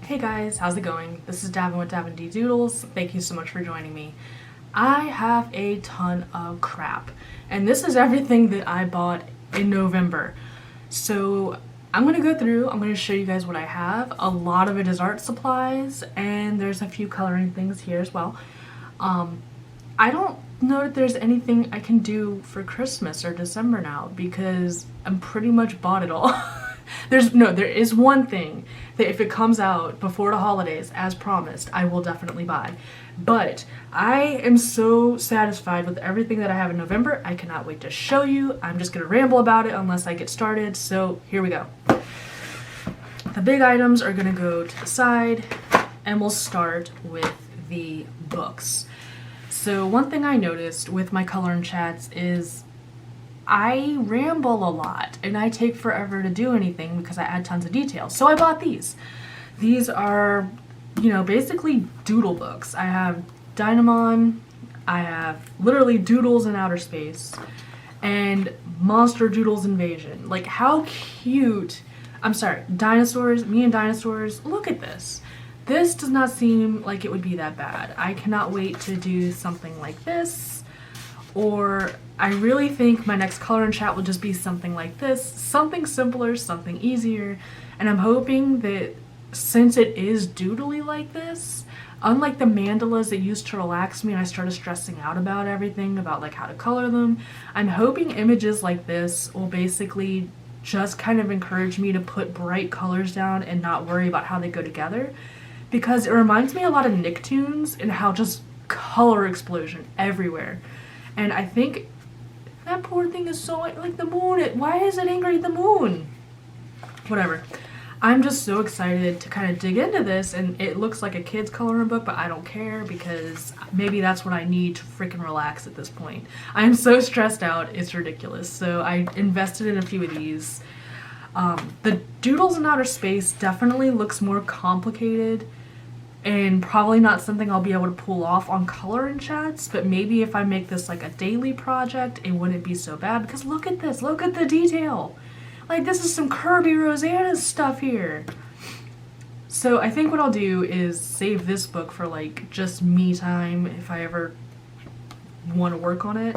Hey guys, how's it going? This is Davin with Davin D Doodles. Thank you so much for joining me. I have a ton of crap, and this is everything that I bought in November. So I'm gonna go through, I'm gonna show you guys what I have. A lot of it is art supplies, and there's a few coloring things here as well. I don't know that there's anything I can do for Christmas or December now because I'm pretty much bought it all. There is one thing that if it comes out before the holidays, as promised, I will definitely buy. But I am so satisfied with everything that I have in November. I cannot wait to show you. I'm just gonna ramble about it unless I get started, so here we go. The big items are gonna go to the side, and we'll start with the books. So one thing I noticed with my coloring chats is I ramble a lot and I take forever to do anything because I add tons of details. So I bought these. These are, basically doodle books. I have Dinomon, I have literally Doodles in Outer Space, and Monster Doodles Invasion. Like, how cute. I'm sorry, Dinosaurs, me and Dinosaurs, look at this. This does not seem like it would be that bad. I cannot wait to do something like this, or I really think my next coloring chat will just be something like this, something simpler, something easier, and I'm hoping that since it is doodly like this, unlike the mandalas that used to relax me and I started stressing out about everything, about like how to color them, I'm hoping images like this will basically just kind of encourage me to put bright colors down and not worry about how they go together, because it reminds me a lot of Nicktoons and how just color explosion everywhere. And I think that poor thing is so like the moon. Why is it angry at the moon? Whatever. I'm just so excited to kind of dig into this, and it looks like a kid's coloring book, but I don't care because maybe that's what I need to freaking relax at this point. I am so stressed out, it's ridiculous. So I invested in a few of these. The Doodles in Outer Space definitely looks more complicated and probably not something I'll be able to pull off on coloring chats, but maybe if I make this like a daily project, it wouldn't be so bad, because look at this, look at the detail. Like, this is some Kirby Rosanna stuff here. So I think what I'll do is save this book for like just me time if I ever want to work on it.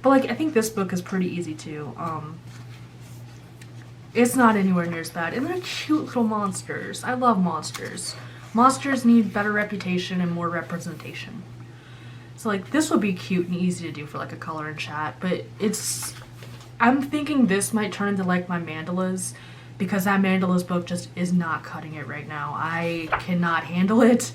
But like, I think this book is pretty easy too. It's not anywhere near as bad, and they're cute little monsters. I love monsters. Monsters need better reputation and more representation. So like, this would be cute and easy to do for like a coloring chat, but I'm thinking this might turn into like my mandalas, because that mandalas book just is not cutting it right now. I cannot handle it,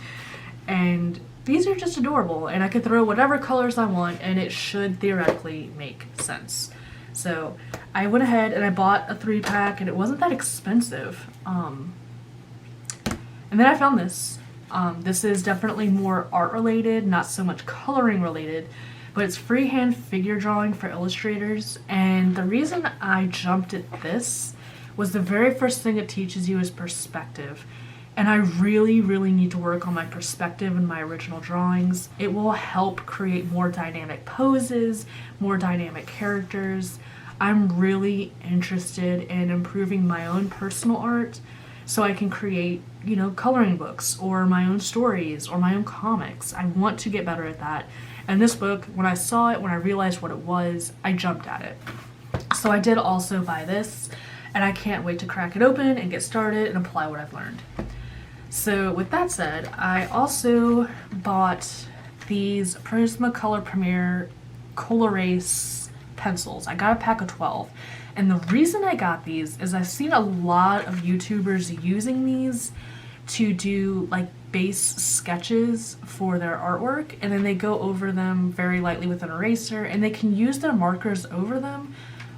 and these are just adorable, and I could throw whatever colors I want and it should theoretically make sense. So I went ahead and I bought a 3-pack, and it wasn't that expensive. And then I found this. This is definitely more art related, not so much coloring related, but it's freehand figure drawing for illustrators. And the reason I jumped at this was the very first thing it teaches you is perspective. And I really, really need to work on my perspective in my original drawings. It will help create more dynamic poses, more dynamic characters. I'm really interested in improving my own personal art so I can create, coloring books or my own stories or my own comics. I want to get better at that. And this book, when I saw it, when I realized what it was, I jumped at it. So I did also buy this, and I can't wait to crack it open and get started and apply what I've learned. So with that said, I also bought these Prismacolor Premier Col-Erase Pencils. I got a pack of 12. And the reason I got these is I've seen a lot of YouTubers using these to do like base sketches for their artwork, and then they go over them very lightly with an eraser, and they can use their markers over them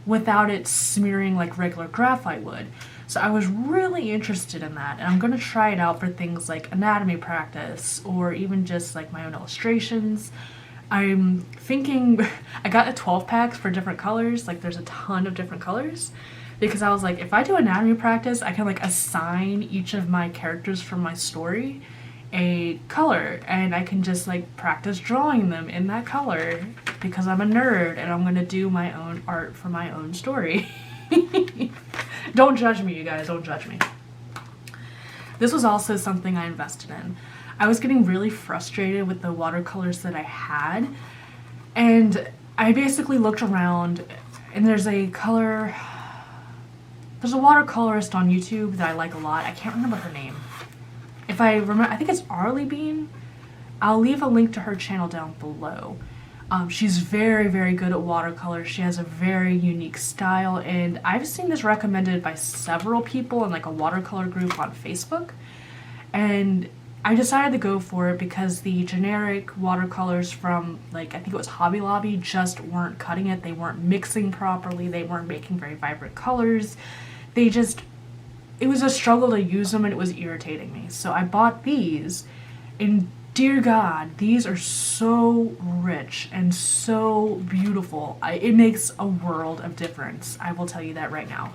without it smearing like regular graphite would. So I was really interested in that, and I'm going to try it out for things like anatomy practice or even just like my own illustrations. I'm thinking, I got a 12-pack for different colors, like there's a ton of different colors, because I was like, if I do anatomy practice, I can like assign each of my characters from my story a color, and I can just like practice drawing them in that color because I'm a nerd and I'm gonna do my own art for my own story. Don't judge me, you guys, don't judge me. This was also something I invested in. I was getting really frustrated with the watercolors that I had, and I basically looked around, and there's a watercolorist on YouTube that I like a lot. I can't remember her name. If I remember, I think it's Arlie Bean. I'll leave a link to her channel down below. She's very, very good at watercolor. She has a very unique style, and I've seen this recommended by several people in like a watercolor group on Facebook. And I decided to go for it because the generic watercolors from, like, I think it was Hobby Lobby just weren't cutting it. They weren't mixing properly. They weren't making very vibrant colors. It was a struggle to use them, and it was irritating me. So I bought these, and dear God, these are so rich and so beautiful. It makes a world of difference. I will tell you that right now.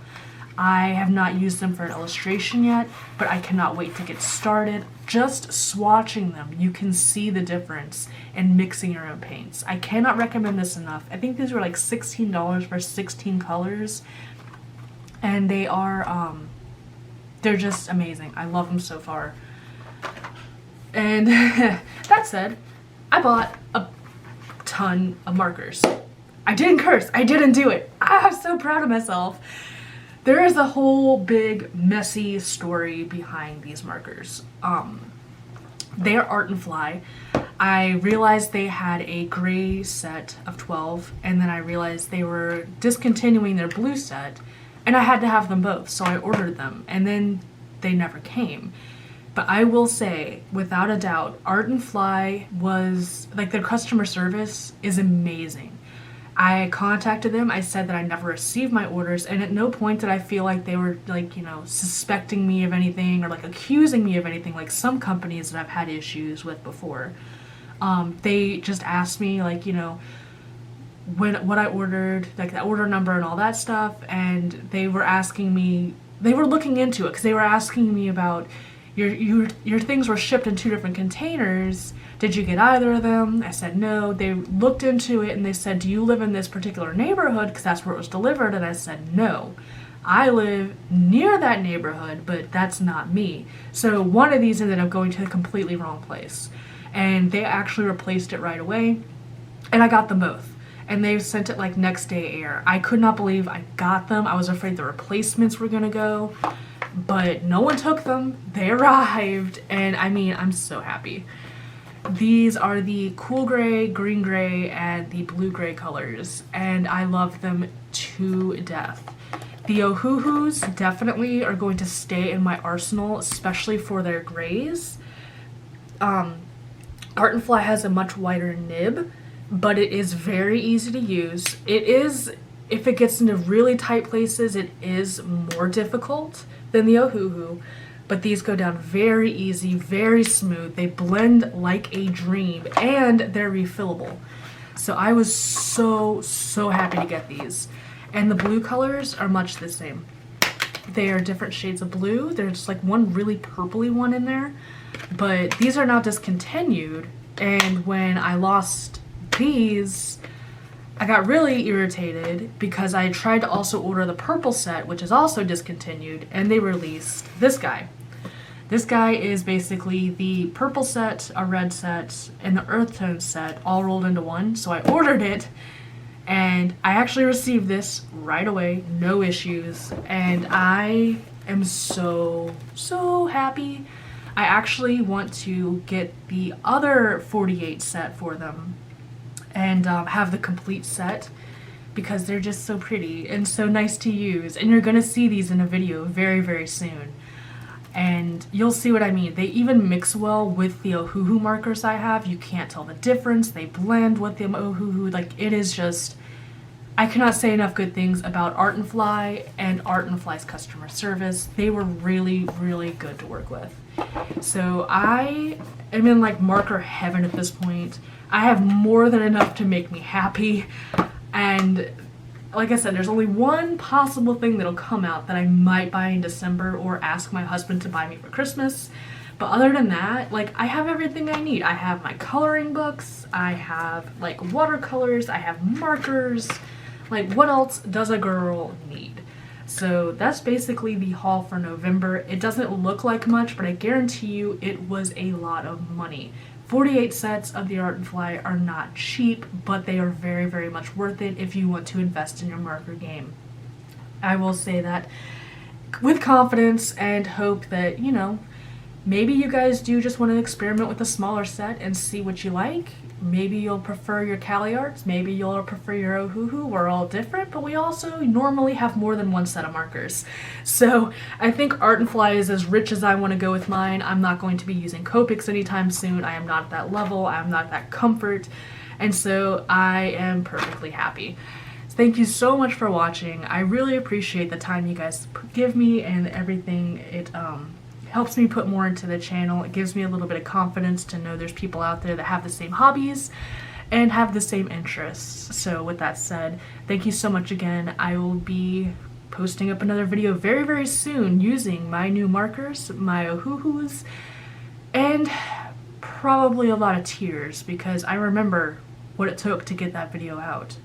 I have not used them for an illustration yet, but I cannot wait to get started. Just swatching them, you can see the difference in mixing your own paints. I cannot recommend this enough. I think these were like $16 for 16 colors, and they are, they're just amazing. I love them so far. And that said, I bought a ton of markers. I didn't curse. I didn't do it. I'm so proud of myself. There is a whole big messy story behind these markers. They are Art and Fly. I realized they had a gray set of 12, and then I realized they were discontinuing their blue set, and I had to have them both, so I ordered them, and then they never came. But I will say, without a doubt, Art and Fly was, like, their customer service is amazing. I contacted them, I said that I never received my orders, and at no point did I feel like they were, like, you know, suspecting me of anything or, like, accusing me of anything like some companies that I've had issues with before. They just asked me, like, you know, what I ordered, like the order number and all that stuff, and they were asking me, they were looking into it, because they were asking me about, your things were shipped in 2 different containers. Did you get either of them? I said no. They looked into it and they said, do you live in this particular neighborhood? Because that's where it was delivered. And I said no. I live near that neighborhood, but that's not me. So one of these ended up going to the completely wrong place. And they actually replaced it right away. And I got them both. And they sent it like next day air. I could not believe I got them. I was afraid the replacements were gonna go. But no one took them. They arrived, and I mean, I'm so happy. These are the cool gray, green gray, and the blue gray colors, and I love them to death. The Ohuhus definitely are going to stay in my arsenal, especially for their grays. Art and Fly has a much wider nib, but it is very easy to use. It is, if it gets into really tight places, it is more difficult than the Ohuhu, but these go down very easy, very smooth. They blend like a dream, and they're refillable. So I was so happy to get these. And the blue colors are much the same. They are different shades of blue. There's like one really purpley one in there, but these are now discontinued, and when I lost these, I got really irritated because I tried to also order the purple set, which is also discontinued, and they released this guy. This guy is basically the purple set, a red set, and the earth tone set all rolled into one. So I ordered it, and I actually received this right away, no issues, and I am so happy. I actually want to get the other 48 set for them and have the complete set because they're just so pretty and so nice to use, and you're gonna see these in a video very soon, and you'll see what I mean. They even mix well with the Ohuhu markers I have. You can't tell the difference. They blend with the Ohuhu. Like, it is just, I cannot say enough good things about Art and Fly and Art and Fly's customer service. They were really good to work with. So I am in like marker heaven at this point. I have more than enough to make me happy, and like I said, there's only one possible thing that'll come out that I might buy in December or ask my husband to buy me for Christmas. But other than that, like, I have everything I need. I have my coloring books, I have like watercolors, I have markers. Like, what else does a girl need? So that's basically the haul for November. It doesn't look like much, but I guarantee you it was a lot of money. 48 sets of the Art and Fly are not cheap, but they are very, very much worth it if you want to invest in your marker game. I will say that with confidence and hope that, you know, maybe you guys do just want to experiment with a smaller set and see what you like. Maybe you'll prefer your Cali Arts, maybe you'll prefer your Ohuhu. We're all different, but we also normally have more than one set of markers. So I think Art and Fly is as rich as I want to go with mine. I'm not going to be using Copics anytime soon. I am not at that level. I am not at that comfort. And so I am perfectly happy. Thank you so much for watching. I really appreciate the time you guys give me and everything. It helps me put more into the channel. It gives me a little bit of confidence to know there's people out there that have the same hobbies and have the same interests. So with that said, thank you so much again. I will be posting up another video very, very soon using my new markers, my Ohuhus, and probably a lot of tears because I remember what it took to get that video out.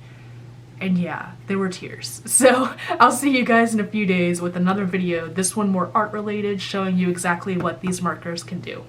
And yeah, there were tears. So I'll see you guys in a few days with another video, this one more art related, showing you exactly what these markers can do.